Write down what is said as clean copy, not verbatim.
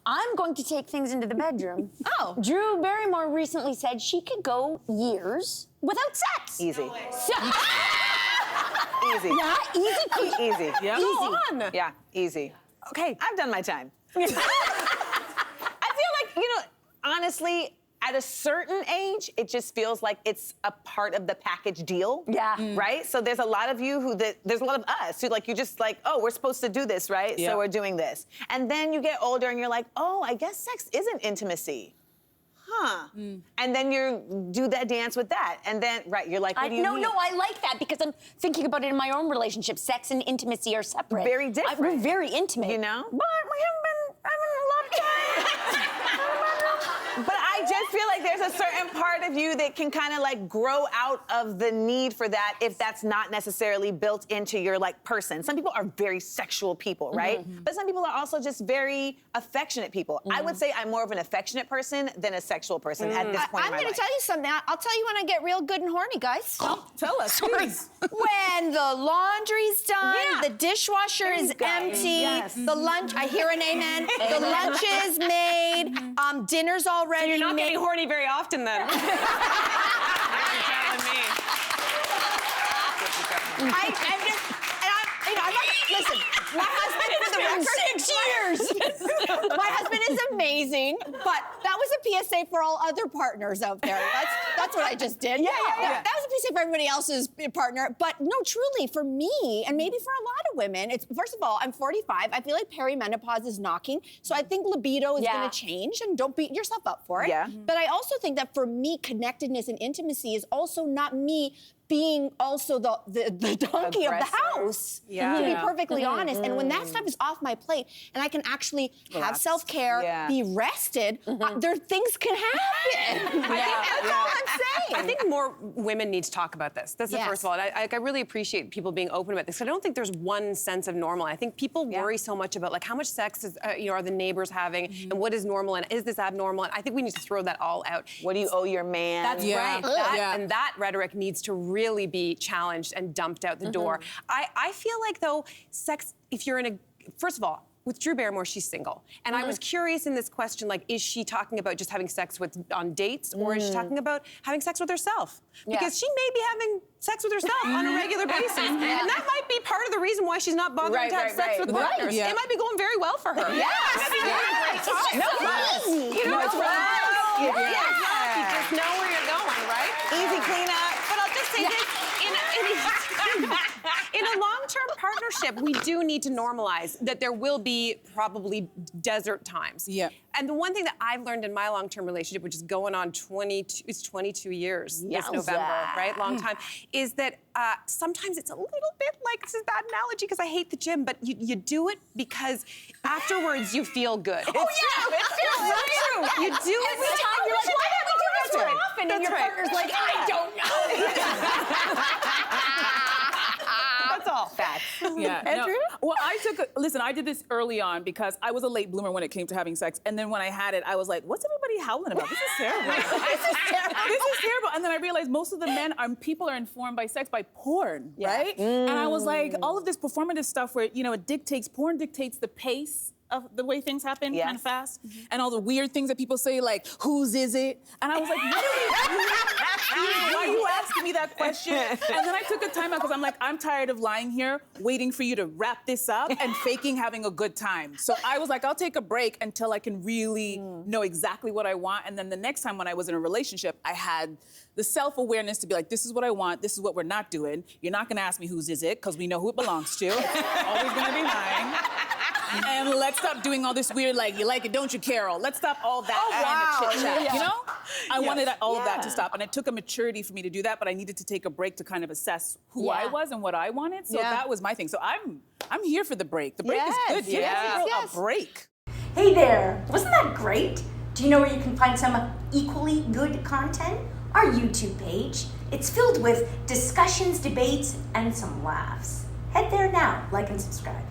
I'm going to take things into the bedroom. Oh. Drew Barrymore recently said she could go years without sex. Easy. Easy. Yeah, easy. Easy. Yeah. Easy. Go on. Yeah, easy. Okay. I've done my time. I feel like, honestly, at a certain age, it just feels like it's a part of the package deal. Yeah. Right? So there's a lot of you there's a lot of us who you just oh, we're supposed to do this, right? Yeah. So we're doing this. And then you get older and you're like, oh, I guess sex isn't intimacy. Huh. And then you do that dance with that. And then, you're like, what do you mean? No, I like that because I'm thinking about it in my own relationship. Sex and intimacy are separate. Very different. We're very intimate. You know? But we haven't been having a lot of time. But I just feel like there's a certain part of you that can kind of grow out of the need for that if that's not necessarily built into your person. Some people are very sexual people, right? But some people are also just very affectionate people. I would say I'm more of an affectionate person than a sexual person at this point in my life. I'm going to tell you something. I'll tell you when I get real good and horny, guys. Tell us, please. When the laundry's done, Yeah. the dishwasher There you is go. empty, Yes. the lunch, I hear an amen, the lunch is made, dinner's already You're not made. getting horny very often then. You're telling me. I'm not, listen, my husband, for the record, 6 years. my husband is amazing, but that was a PSA for all other partners out there. That's what I just did. Yeah. That was a PSA for everybody else's partner. But no, truly, for me, and maybe for a lot of women, it's, first of all, I'm 45. I feel like perimenopause is knocking. So I think libido is going to change, and don't beat yourself up for it. Yeah. But I also think that for me, connectedness and intimacy is also not me being also the donkey of the house, to be perfectly honest. And when that stuff is off my plate and I can actually have self-care, be rested, there things can happen. That's all I'm saying. I think more women need to talk about this. That's the first of all. And I really appreciate people being open about this. I don't think there's one sense of normal. I think people worry so much about how much sex is, are the neighbors having, and what is normal, and is this abnormal? And I think we need to throw that all out. What do you owe your man? That's right. And that rhetoric needs to really be challenged and dumped out the door. I feel like, though, sex, if you're in a, first of all, with Drew Barrymore, she's single. And I was curious in this question, is she talking about just having sex on dates, or is she talking about having sex with herself? Because she may be having sex with herself on a regular basis. And that might be part of the reason why she's not bothering to have sex with partners. It might be going very well for her. You know, it's right. You just know where you're going, right? Easy cleanup. But I'll just say this, in a long-term partnership, we do need to normalize that there will be probably desert times. Yeah. And the one thing that I've learned in my long-term relationship, which is going on 22 years this November, right? Long time, is that sometimes it's a little bit like, this is a bad analogy because I hate the gym, but you do it because afterwards you feel good. Oh, yeah, it feels so true. You do it Every time you're like, why don't we do this more often? And your partner's like, I don't know. That's all facts. Yeah. Andrew? No. Well, I did this early on because I was a late bloomer when it came to having sex. And then when I had it, I was like, what's everybody howling about? This is terrible. This is terrible. And then I realized most of the people are informed by sex by porn, right? And I was like, all of this performative stuff where, porn dictates the pace of the way things happen kind of fast, and all the weird things that people say, like, whose is it? And I was like, why are you asking me that question? And then I took a time out because I'm like, I'm tired of lying here, waiting for you to wrap this up and faking having a good time. So I was like, I'll take a break until I can really know exactly what I want. And then the next time when I was in a relationship, I had the self-awareness to be like, this is what I want, this is what we're not doing. You're not gonna ask me whose is it, because we know who it belongs to. It's always gonna be mine. And let's stop doing all this weird, you like it, don't you, Carol? Let's stop all that kind of chit-chat, you know? I wanted all of that to stop, and it took a maturity for me to do that, but I needed to take a break to kind of assess who I was and what I wanted, so that was my thing. So I'm here for the break. The break is good. Give a girl a break. Hey there, wasn't that great? Do you know where you can find some equally good content? Our YouTube page. It's filled with discussions, debates, and some laughs. Head there now, like and subscribe.